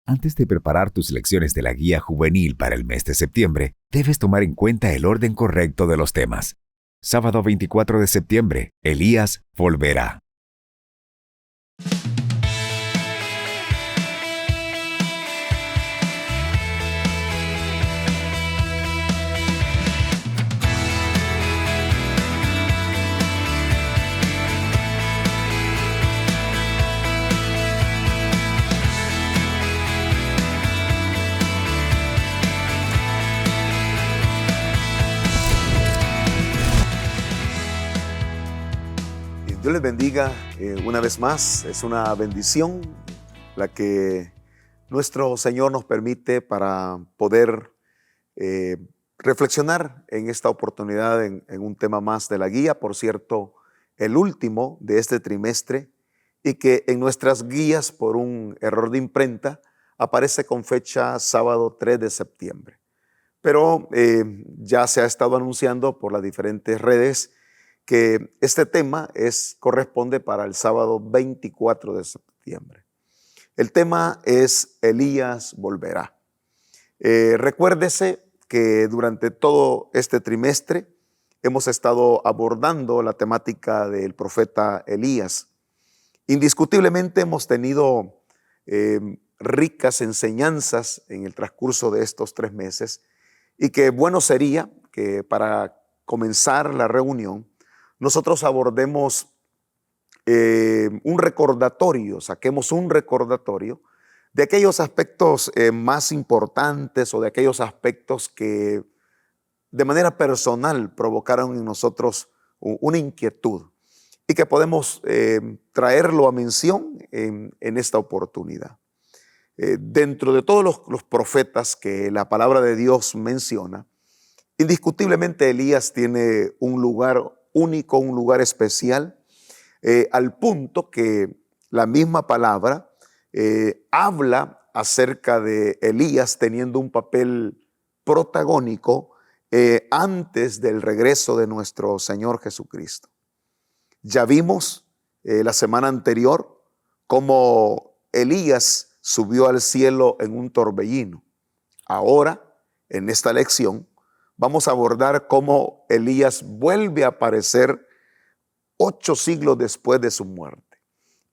Antes de preparar tus lecciones de la guía juvenil para el mes de septiembre, debes tomar en cuenta el orden correcto de los temas. Sábado 24 de septiembre, Elías volverá. Dios les bendiga una vez más. Es una bendición la que nuestro Señor nos permite para poder reflexionar en esta oportunidad en un tema más de la guía. Por cierto, el último de este trimestre, y que en nuestras guías, por un error de imprenta, aparece con fecha sábado 3 de septiembre. Pero ya se ha estado anunciando por las diferentes redes que este tema corresponde para el sábado 24 de septiembre. El tema es Elías volverá. Recuérdese que durante todo este trimestre hemos estado abordando la temática del profeta Elías. Indiscutiblemente hemos tenido ricas enseñanzas en el transcurso de estos 3 meses, y que bueno sería que para comenzar la reunión nosotros abordemos un recordatorio, saquemos un recordatorio de aquellos aspectos más importantes, o de aquellos aspectos que de manera personal provocaron en nosotros una inquietud, y que podemos traerlo a mención en esta oportunidad. Dentro de todos los profetas que la palabra de Dios menciona, indiscutiblemente Elías tiene un lugar único, un lugar especial, al punto que la misma palabra habla acerca de Elías teniendo un papel protagónico antes del regreso de nuestro Señor Jesucristo. Ya vimos la semana anterior cómo Elías subió al cielo en un torbellino. Ahora, en esta lección, vamos a abordar cómo Elías vuelve a aparecer 8 siglos después de su muerte.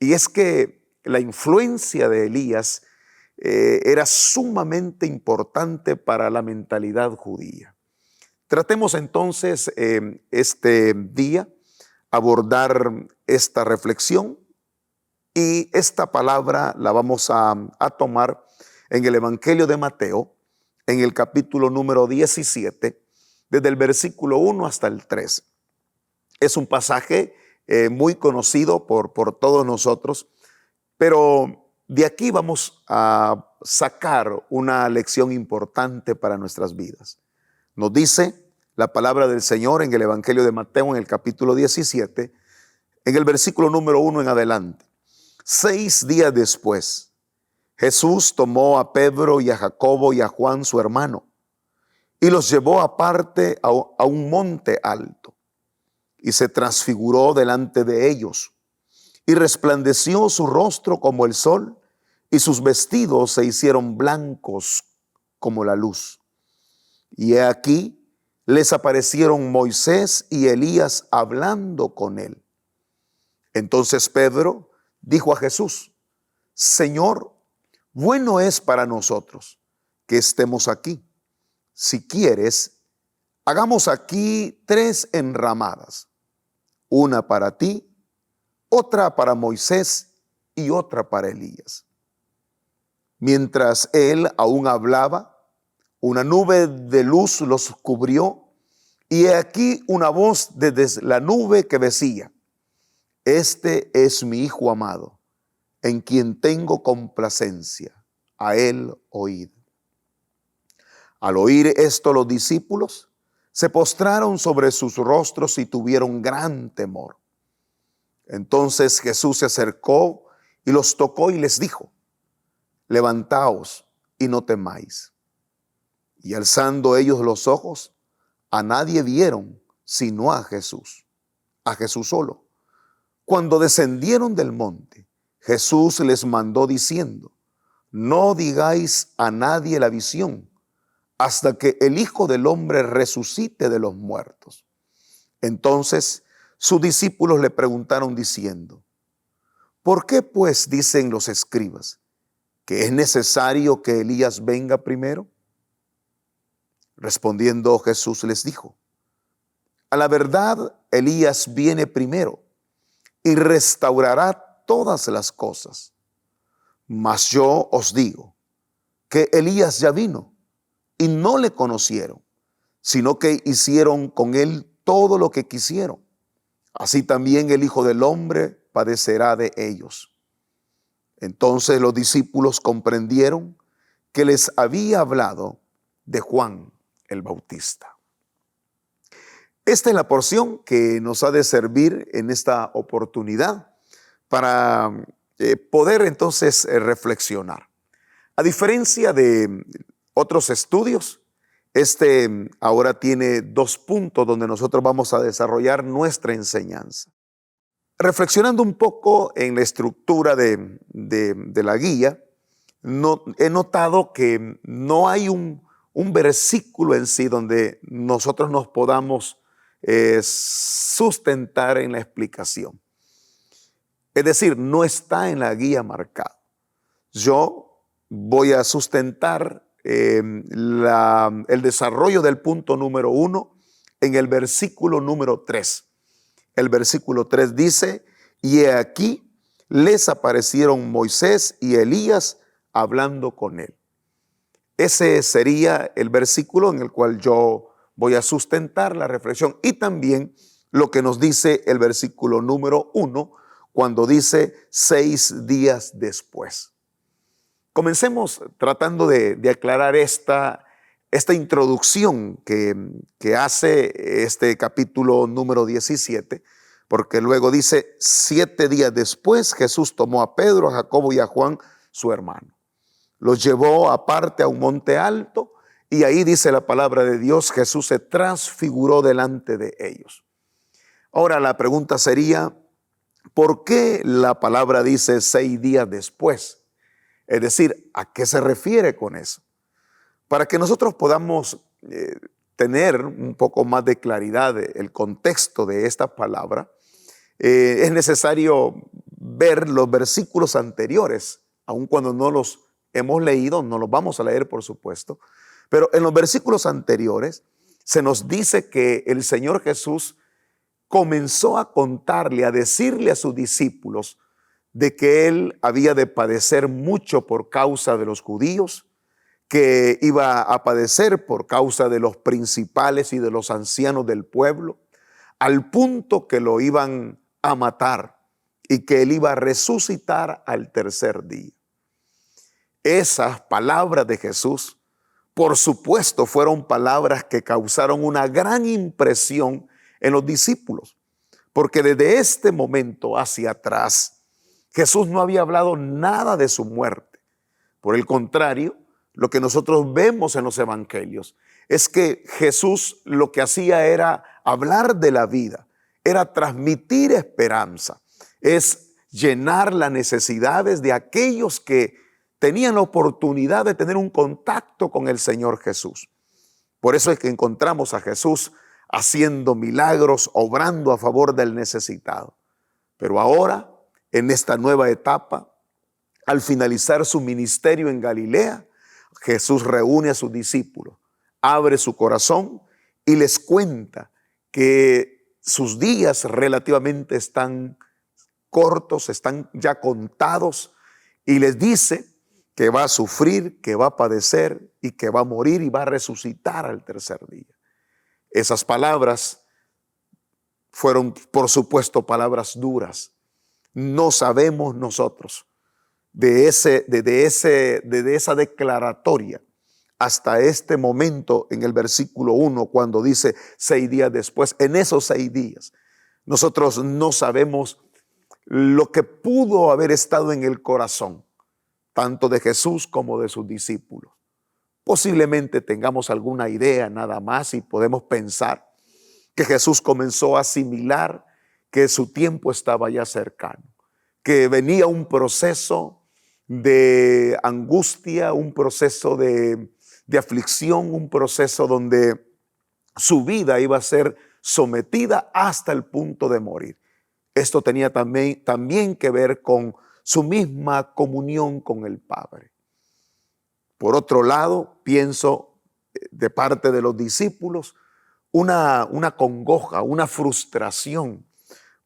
Y es que la influencia de Elías era sumamente importante para la mentalidad judía. Tratemos entonces este día abordar esta reflexión, y esta palabra la vamos a tomar en el Evangelio de Mateo, en el capítulo número 17, desde el versículo 1 hasta el 13. Es un pasaje muy conocido por todos nosotros, pero de aquí vamos a sacar una lección importante para nuestras vidas. Nos dice la palabra del Señor en el Evangelio de Mateo, en el capítulo 17, en el versículo número 1 en adelante. 6 días después, Jesús tomó a Pedro y a Jacobo y a Juan su hermano, y los llevó aparte a un monte alto, y se transfiguró delante de ellos, y resplandeció su rostro como el sol, y sus vestidos se hicieron blancos como la luz. Y he aquí, les aparecieron Moisés y Elías hablando con él. Entonces Pedro dijo a Jesús: Señor, bueno es para nosotros que estemos aquí. Si quieres, hagamos aquí 3 enramadas, una para ti, otra para Moisés y otra para Elías. Mientras él aún hablaba, una nube de luz los cubrió, y he aquí una voz desde la nube que decía: Este es mi Hijo amado, en quien tengo complacencia, a él oíd. Al oír esto, los discípulos se postraron sobre sus rostros y tuvieron gran temor. Entonces Jesús se acercó y los tocó y les dijo: Levantaos y no temáis. Y alzando ellos los ojos, a nadie vieron sino a Jesús solo. Cuando descendieron del monte, Jesús les mandó diciendo: no digáis a nadie la visión hasta que el Hijo del Hombre resucite de los muertos. Entonces sus discípulos le preguntaron diciendo: ¿por qué pues dicen los escribas que es necesario que Elías venga primero? Respondiendo Jesús les dijo: a la verdad, Elías viene primero y restaurará todas las cosas. Mas yo os digo que Elías ya vino y no le conocieron, sino que hicieron con él todo lo que quisieron. Así también el Hijo del Hombre padecerá de ellos. Entonces los discípulos comprendieron que les había hablado de Juan el Bautista. Esta es la porción que nos ha de servir en esta oportunidad para poder entonces reflexionar. A diferencia de otros estudios, este ahora tiene 2 puntos donde nosotros vamos a desarrollar nuestra enseñanza. Reflexionando un poco en la estructura de la guía, he notado que no hay un versículo en sí donde nosotros nos podamos sustentar en la explicación. Es decir, no está en la guía marcado. Yo voy a sustentar el desarrollo del punto número 1 en el versículo número 3. El versículo 3 dice: y he aquí les aparecieron Moisés y Elías hablando con él. Ese sería el versículo en el cual yo voy a sustentar la reflexión, y también lo que nos dice el versículo número 1 cuando dice 6 días después. Comencemos tratando de aclarar esta introducción que hace este capítulo número 17, porque luego dice: 7 días después Jesús tomó a Pedro, a Jacobo y a Juan, su hermano. Los llevó aparte a un monte alto y ahí dice la palabra de Dios: Jesús se transfiguró delante de ellos. Ahora la pregunta sería: ¿por qué la palabra dice 6 días después? Es decir, ¿a qué se refiere con eso? Para que nosotros podamos tener un poco más de claridad el contexto de esta palabra, es necesario ver los versículos anteriores, aun cuando no los hemos leído, no los vamos a leer por supuesto, pero en los versículos anteriores se nos dice que el Señor Jesús comenzó a contarle, a decirle a sus discípulos de que Él había de padecer mucho por causa de los judíos, que iba a padecer por causa de los principales y de los ancianos del pueblo, al punto que lo iban a matar y que Él iba a resucitar al tercer día. Esas palabras de Jesús, por supuesto, fueron palabras que causaron una gran impresión en los discípulos, porque desde este momento hacia atrás, Jesús no había hablado nada de su muerte. Por el contrario, lo que nosotros vemos en los evangelios es que Jesús lo que hacía era hablar de la vida, era transmitir esperanza, es llenar las necesidades de aquellos que tenían la oportunidad de tener un contacto con el Señor Jesús. Por eso es que encontramos a Jesús haciendo milagros, obrando a favor del necesitado. Pero ahora, en esta nueva etapa, al finalizar su ministerio en Galilea, Jesús reúne a sus discípulos, abre su corazón y les cuenta que sus días relativamente están cortos, están ya contados, y les dice que va a sufrir, que va a padecer y que va a morir y va a resucitar al tercer día. Esas palabras fueron, por supuesto, palabras duras. No sabemos nosotros de esa declaratoria hasta este momento en el versículo 1, cuando dice 6 días después. En esos 6 días nosotros no sabemos lo que pudo haber estado en el corazón tanto de Jesús como de sus discípulos. Posiblemente tengamos alguna idea nada más y podemos pensar que Jesús comenzó a asimilar que su tiempo estaba ya cercano, que venía un proceso de angustia, un proceso de aflicción, un proceso donde su vida iba a ser sometida hasta el punto de morir. Esto tenía también que ver con su misma comunión con el Padre. Por otro lado, pienso de parte de los discípulos una congoja, una frustración,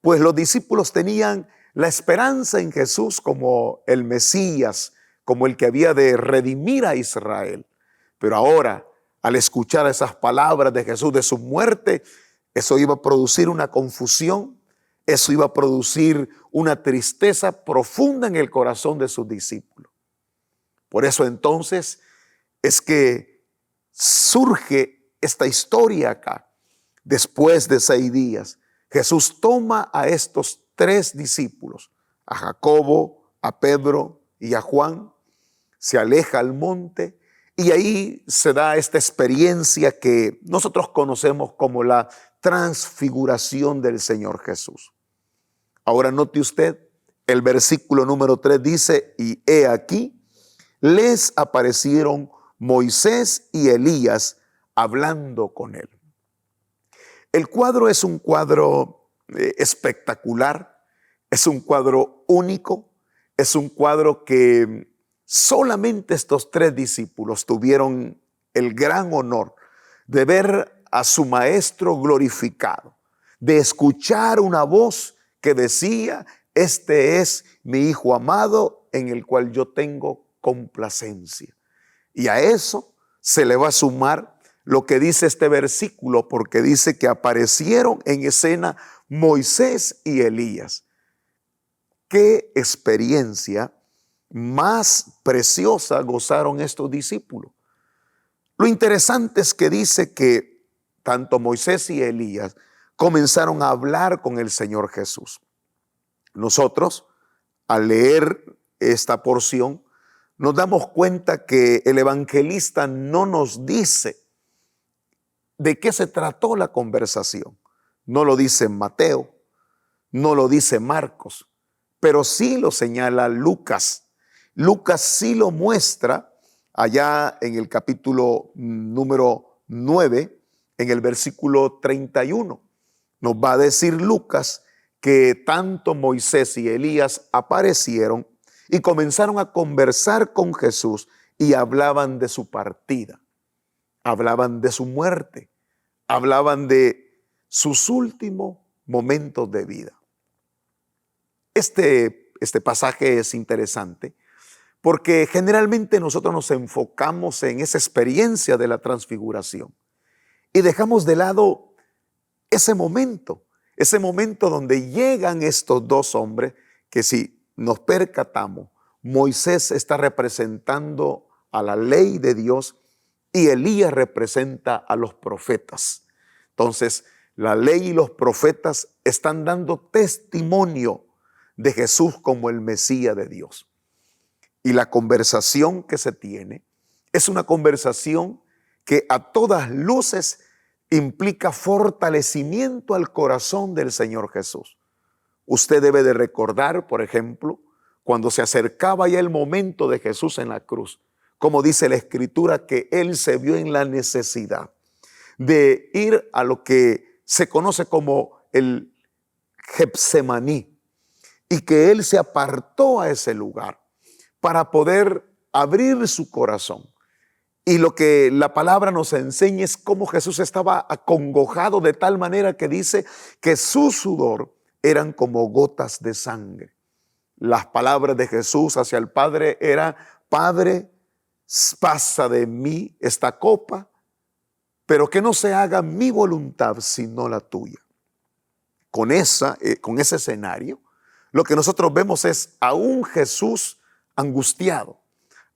pues los discípulos tenían la esperanza en Jesús como el Mesías, como el que había de redimir a Israel. Pero ahora, al escuchar esas palabras de Jesús, de su muerte, eso iba a producir una confusión, eso iba a producir una tristeza profunda en el corazón de sus discípulos. Por eso entonces es que surge esta historia acá. Después de 6 días, Jesús toma a estos 3 discípulos, a Jacobo, a Pedro y a Juan, se aleja al monte y ahí se da esta experiencia que nosotros conocemos como la transfiguración del Señor Jesús. Ahora note usted, el versículo número 3 dice, y he aquí, les aparecieron Moisés y Elías hablando con él. El cuadro es un cuadro espectacular, es un cuadro único, es un cuadro que solamente estos 3 discípulos tuvieron el gran honor de ver a su maestro glorificado, de escuchar una voz que decía, este es mi Hijo amado en el cual yo tengo complacencia. Y a eso se le va a sumar lo que dice este versículo, porque dice que aparecieron en escena Moisés y Elías. ¿Qué experiencia más preciosa gozaron estos discípulos? Lo interesante es que dice que tanto Moisés y Elías comenzaron a hablar con el Señor Jesús. Nosotros, al leer esta porción, nos damos cuenta que el evangelista no nos dice de qué se trató la conversación. No lo dice Mateo, no lo dice Marcos, pero sí lo señala Lucas. Lucas sí lo muestra allá en el capítulo número 9, en el versículo 31. Nos va a decir Lucas que tanto Moisés y Elías aparecieron y comenzaron a conversar con Jesús y hablaban de su partida, hablaban de su muerte, hablaban de sus últimos momentos de vida. Este pasaje es interesante porque generalmente nosotros nos enfocamos en esa experiencia de la transfiguración y dejamos de lado ese momento donde llegan estos 2 hombres que, si nos percatamos, Moisés está representando a la ley de Dios y Elías representa a los profetas. Entonces, la ley y los profetas están dando testimonio de Jesús como el Mesías de Dios. Y la conversación que se tiene es una conversación que a todas luces implica fortalecimiento al corazón del Señor Jesús. Usted debe de recordar, por ejemplo, cuando se acercaba ya el momento de Jesús en la cruz, como dice la Escritura, que Él se vio en la necesidad de ir a lo que se conoce como el Getsemaní y que Él se apartó a ese lugar para poder abrir su corazón. Y lo que la palabra nos enseña es cómo Jesús estaba acongojado de tal manera que dice que su sudor eran como gotas de sangre. Las palabras de Jesús hacia el Padre eran: Padre, pasa de mí esta copa, pero que no se haga mi voluntad sino la tuya. Con ese escenario, lo que nosotros vemos es a un Jesús angustiado,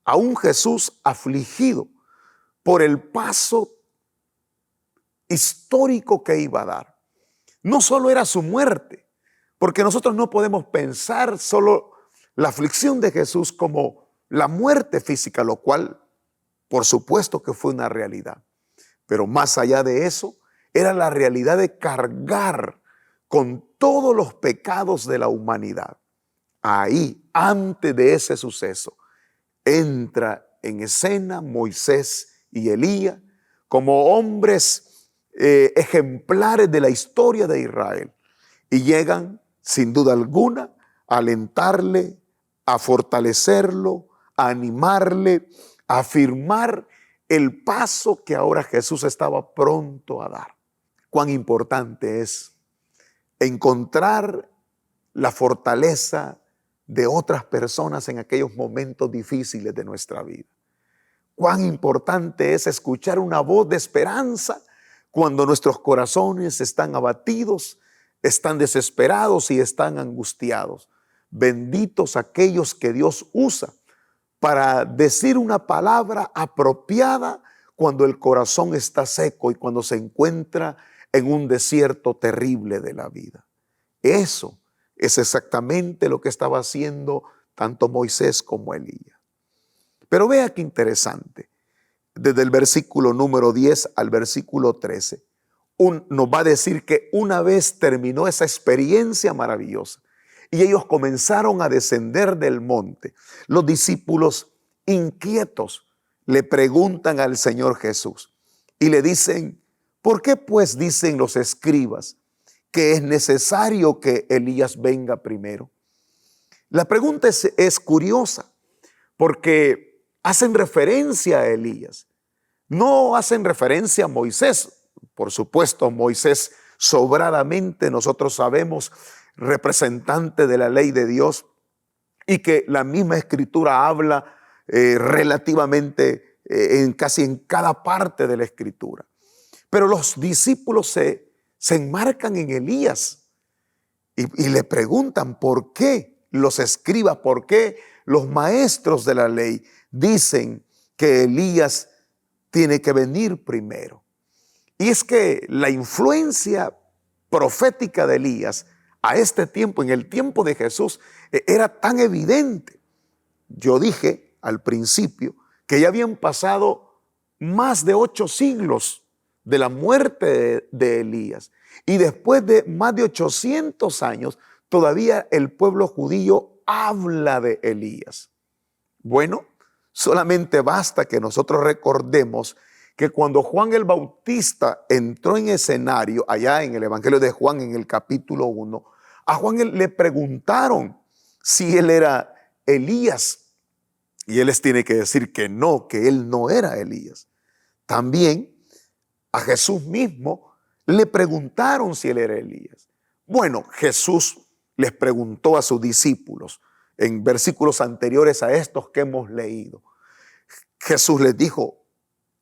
a un Jesús afligido por el paso histórico que iba a dar. No solo era su muerte, porque nosotros no podemos pensar solo la aflicción de Jesús como la muerte física, lo cual por supuesto que fue una realidad. Pero más allá de eso, era la realidad de cargar con todos los pecados de la humanidad. Ahí antes de ese suceso, entra en escena Moisés y Elías como hombres ejemplares de la historia de Israel, y llegan sin duda alguna a alentarle, a fortalecerlo, a animarle, a afirmar el paso que ahora Jesús estaba pronto a dar. Cuán importante es encontrar la fortaleza de otras personas en aquellos momentos difíciles de nuestra vida. Cuán importante es escuchar una voz de esperanza cuando nuestros corazones están abatidos, están desesperados y están angustiados. Benditos aquellos que Dios usa para decir una palabra apropiada cuando el corazón está seco y cuando se encuentra en un desierto terrible de la vida. Eso es exactamente lo que estaba haciendo tanto Moisés como Elías. Pero vea qué interesante. Desde el versículo número 10 al versículo 13, nos va a decir que una vez terminó esa experiencia maravillosa y ellos comenzaron a descender del monte, los discípulos inquietos le preguntan al Señor Jesús y le dicen: ¿por qué pues dicen los escribas que es necesario que Elías venga primero? La pregunta es curiosa porque hacen referencia a Elías, no hacen referencia a Moisés. Por supuesto, Moisés sobradamente nosotros sabemos, representante de la ley de Dios, y que la misma escritura habla relativamente casi en cada parte de la escritura. Pero los discípulos se enmarcan en Elías y le preguntan por qué los escribas, por qué los maestros de la ley dicen que Elías tiene que venir primero. Y es que la influencia profética de Elías a este tiempo, en el tiempo de Jesús, era tan evidente. Yo dije al principio que ya habían pasado más de 8 siglos de la muerte de Elías. Y después de más de 800 años, todavía el pueblo judío habla de Elías. Bueno, solamente basta que nosotros recordemos que cuando Juan el Bautista entró en escenario, allá en el Evangelio de Juan, en el capítulo 1, a Juan le preguntaron si él era Elías. Y él les tiene que decir que él no era Elías. También a Jesús mismo le preguntaron si él era Elías. Bueno, Jesús les preguntó a sus discípulos en versículos anteriores a estos que hemos leído. Jesús les dijo: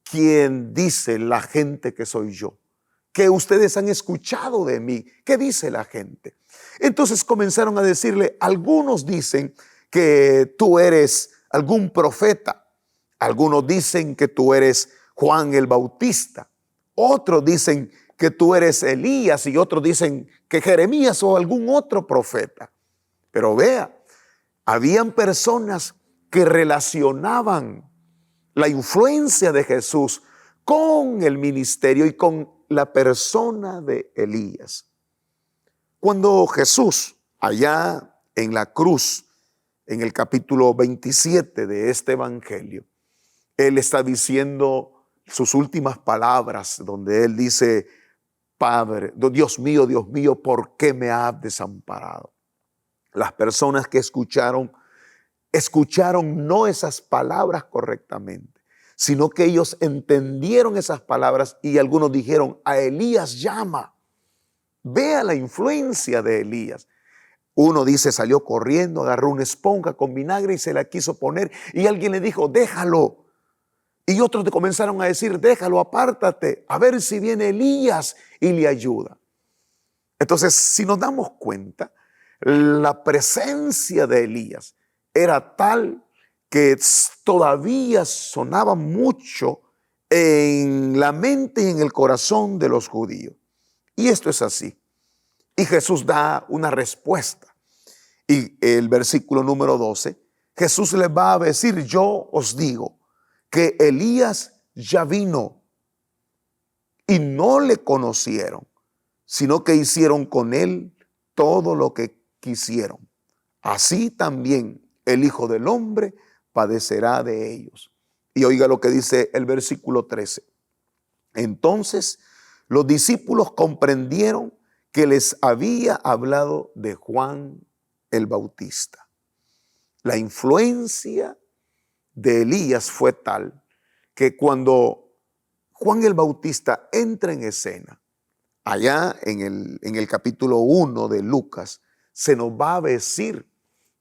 ¿quién dice la gente que soy yo? ¿Qué ustedes han escuchado de mí? ¿Qué dice la gente? Entonces comenzaron a decirle: algunos dicen que tú eres algún profeta, algunos dicen que tú eres Juan el Bautista, otros dicen que tú eres Elías y otros dicen que Jeremías o algún otro profeta. Pero vea, habían personas que relacionaban la influencia de Jesús con el ministerio y con la persona de Elías. Cuando Jesús, allá en la cruz, en el capítulo 27 de este evangelio, Él está diciendo sus últimas palabras, donde Él dice: Padre, Dios mío, ¿por qué me has desamparado? Las personas que escucharon no esas palabras correctamente, sino que ellos entendieron esas palabras y algunos dijeron: a Elías llama. Vea la influencia de Elías. Uno dice: salió corriendo, agarró una esponja con vinagre y se la quiso poner, y alguien le dijo: déjalo. Y otros te comenzaron a decir: déjalo, apártate, a ver si viene Elías y le ayuda. Entonces, si nos damos cuenta, la presencia de Elías era tal que todavía sonaba mucho en la mente y en el corazón de los judíos. Y esto es así. Y Jesús da una respuesta. Y el versículo número 12, Jesús les va a decir: yo os digo que Elías ya vino y no le conocieron, sino que hicieron con él todo lo que quisieron. así también el Hijo del Hombre padecerá de ellos. Y oiga lo que dice el versículo 13. Entonces los discípulos comprendieron que les había hablado de Juan el Bautista. La influencia de Elías fue tal que cuando Juan el Bautista entra en escena, allá en el capítulo 1 de Lucas, se nos va a decir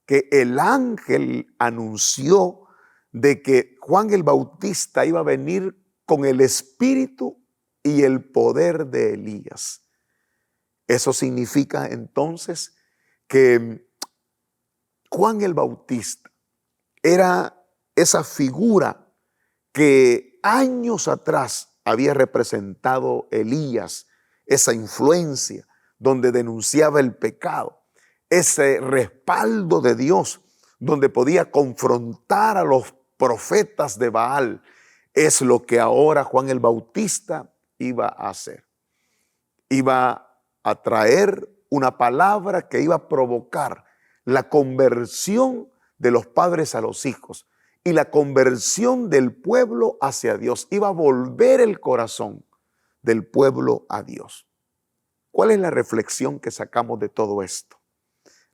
que el ángel anunció de que Juan el Bautista iba a venir con el espíritu y el poder de Elías. Eso significa entonces que Juan el Bautista era esa figura que años atrás había representado Elías, esa influencia donde denunciaba el pecado, ese respaldo de Dios donde podía confrontar a los profetas de Baal. Es lo que ahora Juan el Bautista iba a hacer. Iba a traer una palabra que iba a provocar la conversión de los padres a los hijos y la conversión del pueblo hacia Dios. Iba a volver el corazón del pueblo a Dios. ¿Cuál es la reflexión que sacamos de todo esto?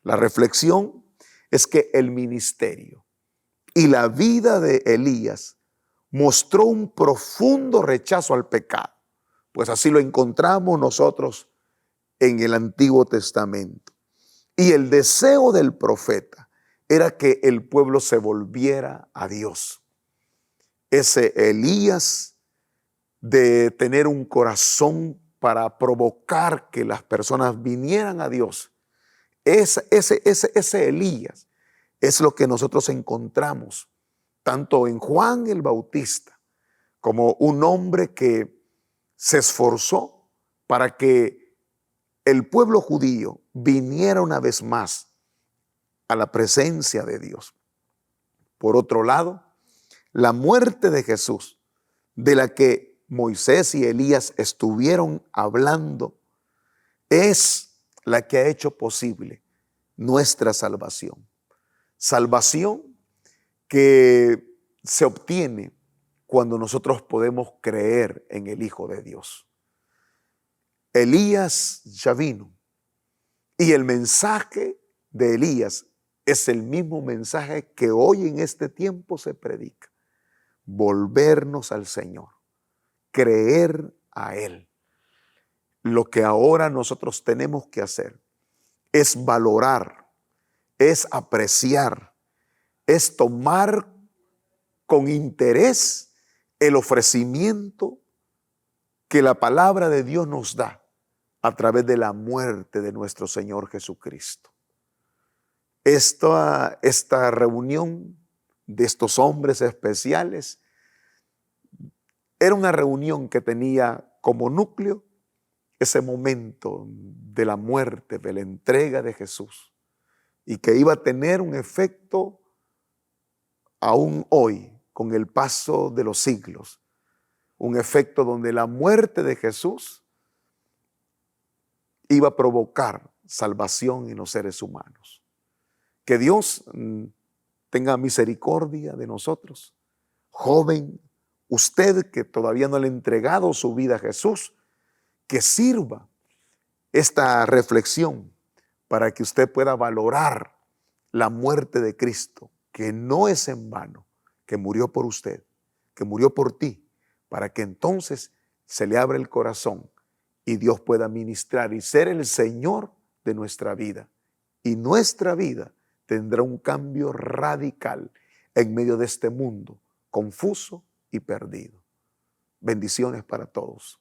La reflexión es que el ministerio y la vida de Elías mostró un profundo rechazo al pecado, pues así lo encontramos nosotros en el Antiguo Testamento. Y el deseo del profeta era que el pueblo se volviera a Dios. Ese Elías de tener un corazón para provocar que las personas vinieran a Dios, ese Elías es lo que nosotros encontramos tanto en Juan el Bautista como un hombre que se esforzó para que el pueblo judío viniera una vez más a la presencia de Dios. Por otro lado, la muerte de Jesús, de la que Moisés y Elías estuvieron hablando, es la que ha hecho posible nuestra salvación. Salvación que se obtiene cuando nosotros podemos creer en el Hijo de Dios. Elías ya vino y el mensaje de Elías es el mismo mensaje que hoy en este tiempo se predica. Volvernos al Señor, creer a Él. Lo que ahora nosotros tenemos que hacer es valorar, es apreciar, es tomar con interés el ofrecimiento que la palabra de Dios nos da a través de la muerte de nuestro Señor Jesucristo. Esta reunión de estos hombres especiales era una reunión que tenía como núcleo ese momento de la muerte, de la entrega de Jesús, y que iba a tener un efecto aún hoy, con el paso de los siglos, un efecto donde la muerte de Jesús iba a provocar salvación en los seres humanos. Que Dios tenga misericordia de nosotros. Joven, usted que todavía no le ha entregado su vida a Jesús, que sirva esta reflexión para que usted pueda valorar la muerte de Cristo, que no es en vano, que murió por usted, que murió por ti, para que entonces se le abra el corazón y Dios pueda ministrar y ser el Señor de nuestra vida. Y nuestra vida tendrá un cambio radical en medio de este mundo confuso y perdido. Bendiciones para todos.